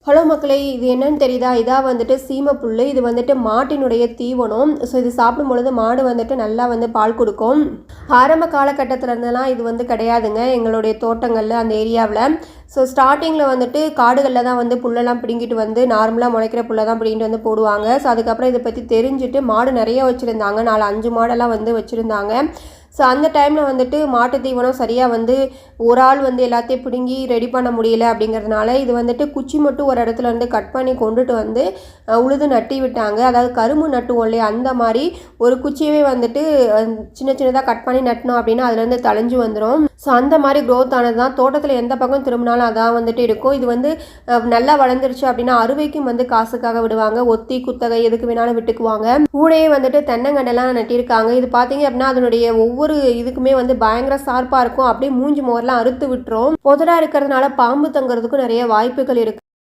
Hello மக்களே, இது என்னன்னு தெரியுதா? இதாக வந்துட்டு சீமப்புல். இது வந்துட்டு மாட்டினுடைய தீவனம். ஸோ இது சாப்பிடும் பொழுது மாடு வந்துட்டு நல்லா வந்து பால் கொடுக்கும். ஆரம்ப காலகட்டத்தில் இருந்தெல்லாம் இது வந்து கிடையாதுங்க எங்களுடைய தோட்டங்களில் அந்த ஏரியாவில். ஸோ ஸ்டார்டிங்கில் வந்துட்டு காடுகளில் தான் வந்து புல்லெல்லாம் பிடுங்கிட்டு வந்து நார்மலாக முளைக்கிற புல்லை தான் பிடிங்கிட்டு வந்து போடுவாங்க. ஸோ அதுக்கப்புறம் இதை பற்றி தெரிஞ்சுட்டு மாடு நிறைய வச்சுருந்தாங்க. 4-5 மாடெல்லாம் வந்து வச்சுருந்தாங்க. ஸோ அந்த டைமில் வந்துட்டு மாட்டு தீவனம் சரியாக வந்து ஒரு ஆள் வந்து எல்லாத்தையும் பிடுங்கி ரெடி பண்ண முடியல அப்படிங்கிறதுனால இது வந்துட்டு குச்சி மட்டும் ஒரு இடத்துல இருந்து கட் பண்ணி கொண்டுட்டு வந்து உழுது நட்டி விட்டாங்க. அதாவது கரும்பு நட்டுவோம் இல்லையா, அந்த மாதிரி ஒரு குச்சியவே வந்துட்டு சின்ன சின்னதாக கட் பண்ணி நட்டினோம் அப்படின்னா அதுலேருந்து தளைஞ்சு வந்துடும். ஸோ அந்த மாதிரி க்ரோத் ஆனது தான். தோட்டத்தில் எந்த பக்கம் திரும்பினாலும் அதான் வந்துட்டு இருக்கும். இது வந்து நல்லா வளர்ந்துருச்சு அப்படின்னா அறுவைக்கும் வந்து காசுக்காக விடுவாங்க. ஒத்தி குத்தகை எதுக்கு வேணாலும் விட்டுக்குவாங்க. கூடையே வந்துட்டு தென்னங்கண்டெல்லாம் நட்டியிருக்காங்க. இது பார்த்தீங்க அப்படின்னா அதனுடைய ஒவ்வொரு இதுக்குமே வந்து பயங்கர ஷார்ப்பாக இருக்கும். அப்படியே மூஞ்சி மோரெலாம் அறுத்து விட்டுரும். புதரா இருக்கிறதுனால பாம்பு தங்குறதுக்கும் நிறைய வாய்ப்புகள் இருக்கு.